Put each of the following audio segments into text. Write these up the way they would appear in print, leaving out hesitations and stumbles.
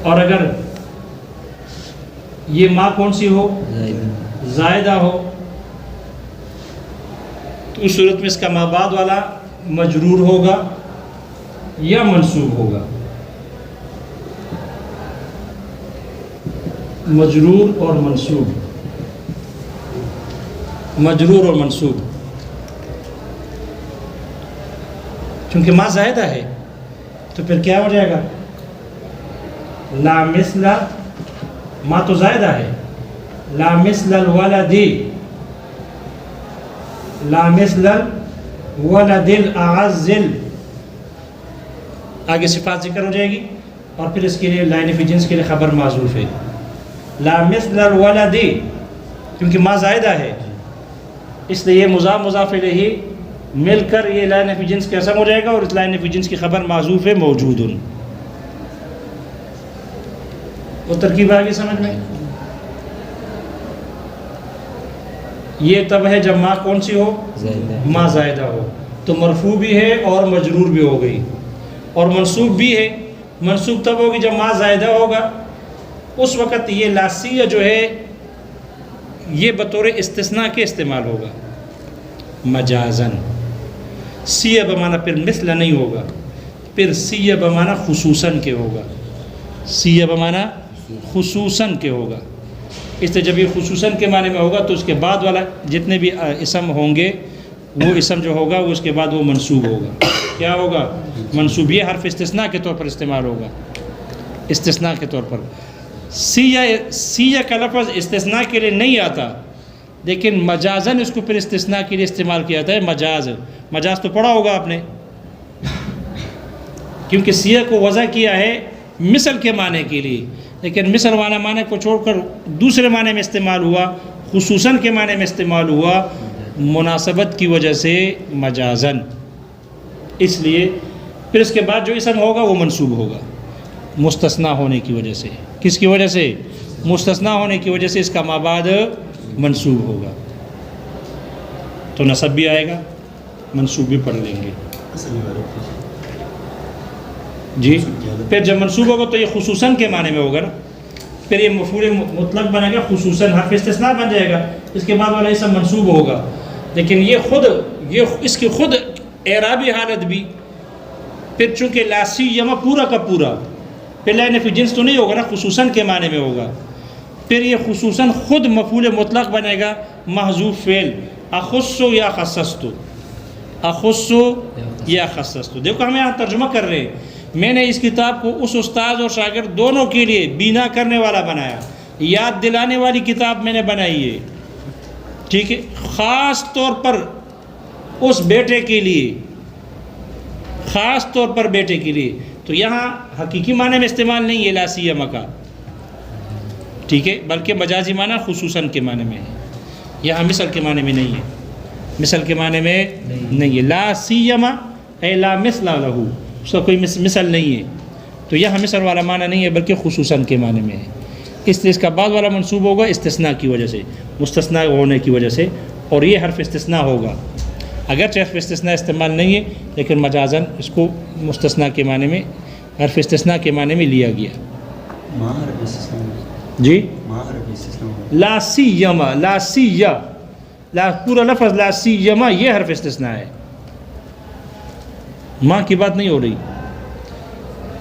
اور اگر یہ ما کون سی ہو؟ زائدہ ہو، تو اس صورت میں اس کا ما بعد والا مجرور ہوگا یا منصوب ہوگا؟ مجرور اور منصوب، مجرور اور منصوب، چونکہ ما زائدہ ہے تو پھر کیا ہو جائے گا؟ لا مثل، ما تو زائدہ ہے، لا مثل الولد، لا مثل الولد الاعز، آگے صفات ذکر ہو جائے گی اور پھر اس کے لیے لائن فی جنس کے لیے خبر معذوف ہے، لا مثل الولد، کیونکہ ما زائدہ ہے اس لیے یہ مضاف مضاف الیہ مل کر یہ لائن فی جنس کا قسم ہو جائے گا، اور اس لائن فی جنس کی خبر معذوف ہے موجود۔ وہ ترکیب آگے سمجھ میں؟ یہ تب ہے جب ما کون سی ہو؟ ما زائدہ ہو، تو مرفوع بھی ہے اور مجرور بھی ہو گئی، اور منصوب بھی ہے۔ منصوب تب ہوگی جب ما زائدہ ہوگا، اس وقت یہ لاسیہ جو ہے یہ بطور استثناء کے استعمال ہوگا مجازن، سیہ بمانا پھر مثل نہیں ہوگا، پھر سیہ بمانا خصوصاً کے ہوگا، سیہ بمانا خصوصاً کے ہوگا۔ اس سے جب یہ خصوصاً کے معنی میں ہوگا تو اس کے بعد والا جتنے بھی اسم ہوں گے وہ اسم جو ہوگا وہ اس کے بعد وہ منصوب ہوگا۔ کیا ہوگا؟ منصوب۔ یہ حرف استثناء کے طور پر استعمال ہوگا، استثناء کے طور پر۔ سیہ کا لفظ استثناء کے لیے نہیں آتا، لیکن مجازن اس کو پھر استثناء کے لیے استعمال کیا جاتا ہے۔ مجاز، مجاز تو پڑھا ہوگا آپ نے، کیونکہ سیہ کو وضع کیا ہے مثل کے معنی کے لیے، لیکن مثل والا معنی کو چھوڑ کر دوسرے معنی میں استعمال ہوا، خصوصاً کے معنی میں استعمال ہوا، مناسبت کی وجہ سے مجازن۔ اس لیے پھر اس کے بعد جو اسم ہوگا وہ منصوب ہوگا مستثنیٰ ہونے کی وجہ سے۔ کس کی وجہ سے؟ مستثنیٰ ہونے کی وجہ سے اس کا ما بعد منصوب ہوگا، تو نصب بھی آئے گا، منصوب بھی پڑھ لیں گے جی۔ پھر جب منصوب ہوگا تو یہ خصوصاً کے معنی میں ہوگا نا، پھر یہ مفعول مطلق بنے گا، خصوصاً حرف استثناء بن جائے گا، اس کے بعد والا اسم منصوب ہوگا۔ لیکن یہ اس کی خود اعرابی حالت بھی پھر چونکہ لا سیما پورا کا پورا پھر لائن فی جنس تو نہیں ہوگا نا، خصوصاً کے معنی میں ہوگا، پھر یہ خصوصاً خود مفعول مطلق بنے گا، محذوف فعل، اخص یا خصصت، اخص یا خصصت۔ دیکھو ہم یہاں ترجمہ کر رہے ہیں، میں نے اس کتاب کو اس استاد اور شاگرد دونوں کے لیے بینا کرنے والا بنایا، یاد دلانے والی کتاب میں نے بنائی ہے، ٹھیک ہے، خاص طور پر اس بیٹے کے لیے، خاص طور پر بیٹے کے لیے۔ تو یہاں حقیقی معنی میں استعمال نہیں ہے لا سیما کا، ٹھیک ہے، بلکہ مجازی معنی خصوصاً کے معنی میں ہے، یہاں مثل کے معنی میں نہیں ہے، مثل کے معنی میں نہیں ہے۔ لا سیما اے لا مثل لہ، اس کا کوئی مثل نہیں ہے، تو یہاں مثل والا معنی نہیں ہے بلکہ خصوصاً کے معنی میں ہے۔ اس لیے اس کا بعد والا منصوب ہوگا استثناء کی وجہ سے، مستثنیٰ ہونے کی وجہ سے، اور یہ حرف استثناء ہوگا، اگرچہ حرف استثناء استعمال نہیں ہے لیکن مجازن اس کو مستثنیٰ کے معنی میں، حرف استثناء کے معنی میں لیا گیا جی۔ لا سیما، لا سیہ، لا پورا لفظ لا سیما یہ حرف استثناء ہے، ماں کی بات نہیں ہو رہی،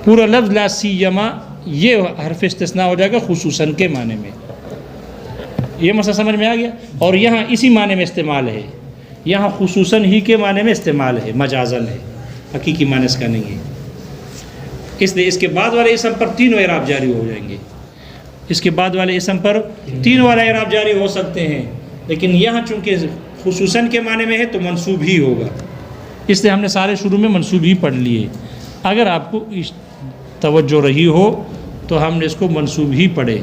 پورا لفظ لا سیما یہ حرف استثناء ہو جائے گا خصوصاً کے معنی میں۔ یہ مسئلہ سمجھ میں آ گیا؟ اور یہاں اسی معنی میں استعمال ہے، یہاں خصوصاً ہی کے معنی میں استعمال ہے، مجازن ہے، حقیقی معنی اس کا نہیں ہے۔ اس لیے اس کے بعد والے اسم پر تینوں اعراب جاری ہو جائیں گے، اس کے بعد والے اسم پر تینوں والا اعراب جاری ہو سکتے ہیں، لیکن یہاں چونکہ خصوصاً کے معنی میں ہے تو منصوب ہی ہوگا، اس لیے ہم نے سارے شروع میں منصوب ہی پڑھ لیے۔ اگر آپ کو توجہ رہی ہو تو ہم نے اس کو منصوب ہی پڑھے۔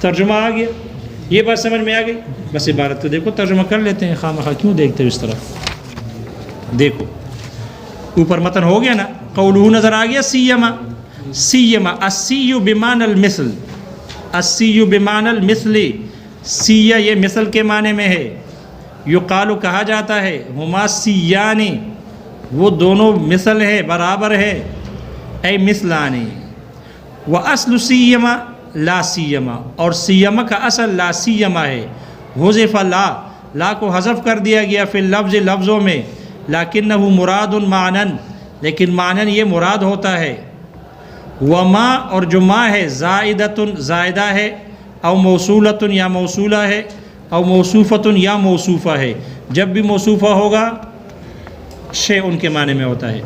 ترجمہ آ گیا؟ یہ بات سمجھ میں آ گئی؟ بس عبارت کو دیکھو، ترجمہ کر لیتے ہیں، خواہ مخواہ کیوں دیکھتے ہو اس طرح؟ دیکھو اوپر متن ہو گیا نا، قولہ نظر آ گیا، سیما، سیما السی بمعنی المثل، السی بمعنی المثل، سیہ یہ مثل کے معنی میں ہے، یقال کہا جاتا ہے، ہما سیانی وہ دونوں مثل ہے، برابر ہے، اے مثلانی و اصل سیما لا سیما، اور سیما کا اصل لا سیما ہے. حذف لا کو حذف کر دیا گیا فی اللفظ لفظوں میں، لیکنہ مراد معنن، لیکن معنن یہ مراد ہوتا ہے. وما، اور جو ما ہے زائدۃ زائدہ ہے، او موصولۃ یا موصولہ ہے، او موصوفۃ یا موصوفہ ہے. جب بھی موصوفہ ہوگا شے ان کے معنی میں ہوتا ہے.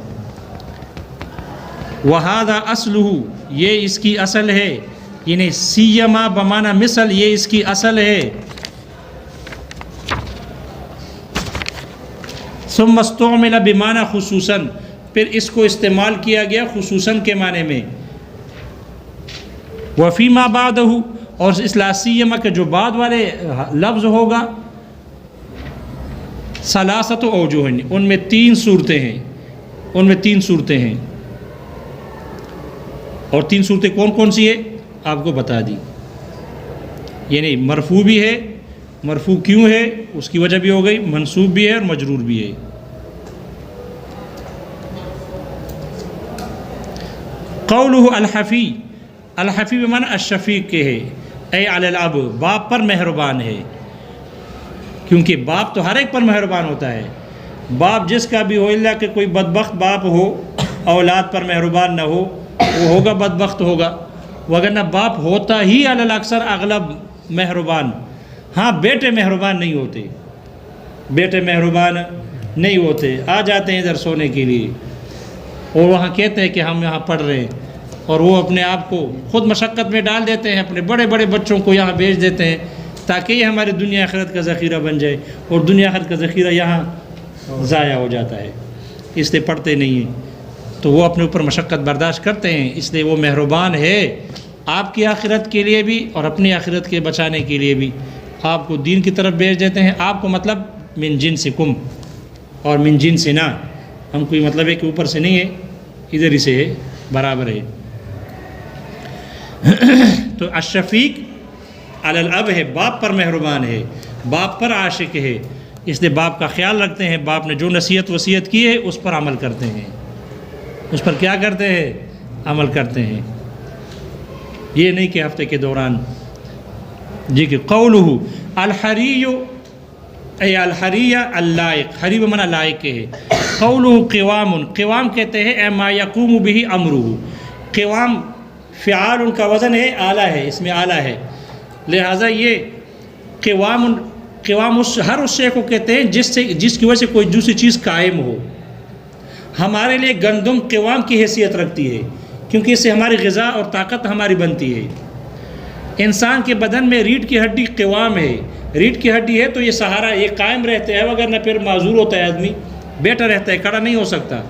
وہذا اصلہ، یہ اس کی اصل ہے، یعنی سیما بمعنی مثل، یہ اس کی اصل ہے. ثم استعمل بمعنی خصوصاً، پھر اس کو استعمال کیا گیا خصوصاً کے معنی میں. وفیما بعدہ، اور اس لا سیما کے جو بعد والے لفظ ہوگا، ثلاثۃ اوجہ، ان میں تین صورتیں ہیں. اور تین صورتیں کون کون سی ہے آپ کو بتا دی. یعنی مرفوع بھی ہے، مرفوع کیوں ہے اس کی وجہ بھی ہو گئی، منصوب بھی ہے اور مجرور بھی ہے. قولہ الحفی، الحفی بمعنی الشفیق کے ہے، اے علی الاب، باپ پر مہربان ہے. کیونکہ باپ تو ہر ایک پر مہربان ہوتا ہے. باپ جس کا بھی ہو، اللہ کہ کوئی بدبخت باپ ہو اولاد پر مہربان نہ ہو، وہ ہوگا بدبخت ہوگا. وگرنہ باپ ہوتا ہی علی الاکثر اغلب مہربان. ہاں بیٹے مہربان نہیں ہوتے، بیٹے مہربان نہیں ہوتے، آ جاتے ہیں ادھر سونے کے لیے اور وہاں کہتے ہیں کہ ہم یہاں پڑھ رہے ہیں، اور وہ اپنے آپ کو خود مشقت میں ڈال دیتے ہیں، اپنے بڑے بڑے بچوں کو یہاں بھیج دیتے ہیں تاکہ یہ ہماری دنیا آخرت کا ذخیرہ بن جائے، اور دنیا آخرت کا ذخیرہ یہاں ضائع ہو جاتا ہے، اس لیے پڑھتے نہیں ہیں. تو وہ اپنے اوپر مشقت برداشت کرتے ہیں، اس لیے وہ مہربان ہے آپ کی آخرت کے لیے بھی اور اپنی آخرت کے بچانے کے لیے بھی. آپ کو دین کی طرف بھیج دیتے ہیں. آپ کو مطلب من جنسکم اور من جنسنا، ہم کوئی مطلب ہے کہ اوپر سے نہیں ہے، ادھر ہی سے ہے، برابر ہے. تو الشفیق علی الاب ہے، باپ پر مہربان ہے، باپ پر عاشق ہے، اس لیے باپ کا خیال رکھتے ہیں. باپ نے جو نصیحت وصیت کی ہے اس پر عمل کرتے ہیں، اس پر کیا کرتے ہیں؟ عمل کرتے ہیں. یہ نہیں کہ ہفتے کے دوران جی کہ قولہ الحری، اے الحریہ اللائق، حری بمعنی لائق ہے. قولہ قوام، قوام کہتے ہیں اے ما یقوم به امرہ. قوام فعال ان کا وزن ہے، اعلیٰ ہے، اس میں اعلیٰ ہے، لہٰذا یہ قوام ہر اس شے کو کہتے ہیں جس کی وجہ سے کوئی دوسری چیز قائم ہو. ہمارے لیے گندم قوام کی حیثیت رکھتی ہے کیونکہ اس سے ہماری غذا اور طاقت ہماری بنتی ہے. انسان کے بدن میں ریڑھ کی ہڈی قوام ہے، ریڑھ کی ہڈی ہے تو یہ سہارا، یہ قائم رہتے ہیں، وگرنہ پھر معذور ہوتا ہے آدمی، بیٹھا رہتا ہے، کھڑا نہیں ہو سکتا،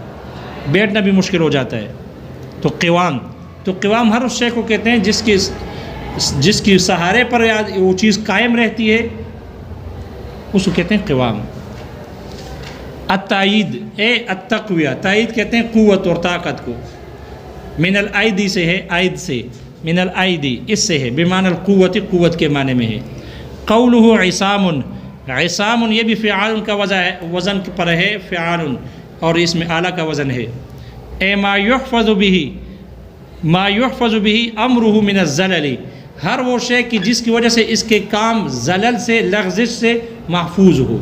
بیٹھنا بھی مشکل ہو جاتا ہے. تو قوام ہر اس شے کو کہتے ہیں جس کی سہارے پر وہ چیز قائم رہتی ہے، اس کو کہتے ہیں قوام. التائید، اے التقویہ، تائید کہتے ہیں قوت اور طاقت کو. من الائدی سے ہے، عید سے، من الائدی اس سے ہے، بمعنی القوت، قوت کے معنی میں ہے. قولہ عصام، عصام یہ بھی فعال کا وزن پر ہے، فعال، اور اس میں اعلیٰ کا وزن ہے. اے ما یحفظ به امرہ من الزلل، ہر وہ شے کی جس کی وجہ سے اس کے کام زلل سے، لغزش سے محفوظ ہو.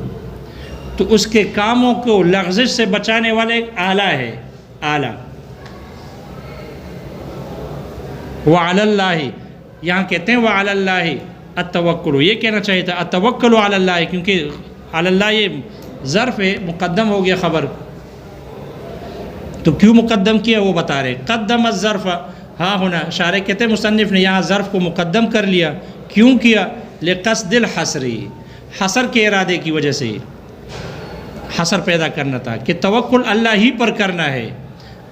تو اس کے کاموں کو لغزش سے بچانے والے اعلیٰ ہے، اعلیٰ. وعلی اللہ، یہاں کہتے ہیں وعلی اللہ التوکل، یہ کہنا چاہیے تھا التوکل علی اللہ، کیونکہ علی اللہ یہ ظرف ہے، مقدم ہو گیا خبر. تو کیوں مقدم کیا وہ بتا رہے. قدم الظرف، ہاں ہونا شارح کہتے ہیں مصنف نے یہاں ظرف کو مقدم کر لیا. کیوں کیا؟ لقصد الحصر، حصر کے ارادے کی وجہ سے حصر پیدا کرنا تھا کہ توکل اللہ ہی پر کرنا ہے،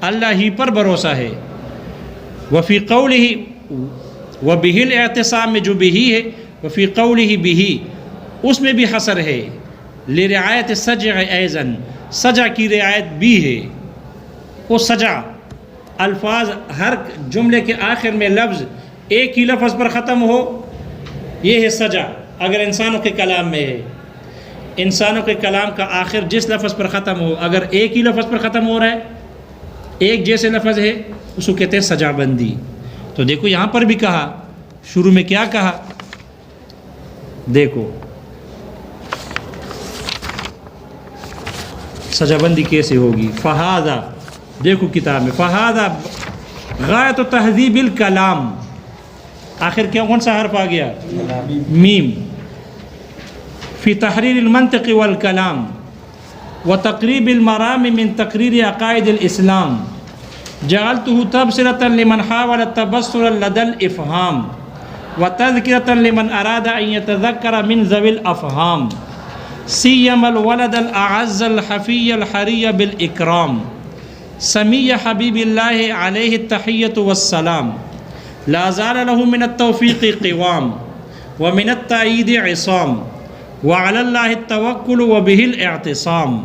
اللہ ہی پر بھروسہ ہے. وفی قولہ، وبہ الاعتصام میں جو بہی ہے، وفی قولہ بہی اس میں بھی حصر ہے. لرعایت السجع ایضاً، سجع کی رعایت بھی ہے. وہ سجع الفاظ ہر جملے کے آخر میں لفظ ایک ہی لفظ پر ختم ہو، یہ ہے سجع. اگر انسانوں کے کلام میں ہے، انسانوں کے کلام کا آخر جس لفظ پر ختم ہو، اگر ایک ہی لفظ پر ختم ہو رہا ہے، ایک جیسے لفظ ہے، اس کو کہتے ہیں سجع بندی. تو دیکھو یہاں پر بھی کہا، شروع میں کیا کہا، دیکھو سجا بندی کیسے ہوگی. فہذا، دیکھو کتاب میں، فہذا غایت تہذیب الکلام، آخر کیا کون سا حرف آ گیا؟ میم. فی تحریر المنطق والکلام وتقریب المرام من تقریر عقائد الاسلام جعلته تبصرة لمن حاول التبصر لدى الافهام وتذکرة لمن اراد ان يتذكر من ذوي الافهام سيما الولد الاعز الحفي الحري بالاکرام سمی حبیب اللہ علیہ التحیۃ والسلام لا زال له من التوفیق قوام ومن التأیید عصام وعلی اللہ التوکل وبہ الاعتصام.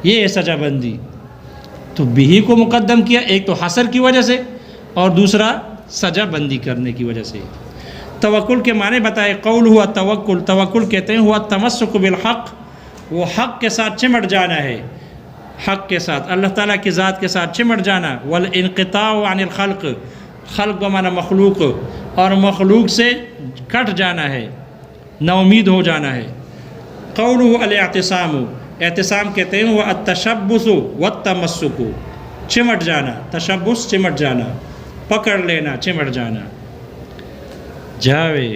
یہ ہے سجا بندی. تو بہی کو مقدم کیا، ایک تو حصر کی وجہ سے اور دوسرا سجا بندی کرنے کی وجہ سے. توکل کے معنی بتائے. قول ہوا توکل، توکل کہتے ہیں ہوا تمسک بالحق، وہ حق کے ساتھ چمٹ جانا ہے، حق کے ساتھ، اللہ تعالیٰ کی ذات کے ساتھ چمٹ جانا. والانقطاع عن الخلق، خلق بمعنی مخلوق، اور مخلوق سے کٹ جانا ہے، نا امید ہو جانا ہے. قوله الاعتصام، اعتصام کہتے ہیں وہ التشبث والتمسک، چمٹ جانا، تشبث چمٹ جانا، پکڑ لینا، چمٹ جانا. جاوے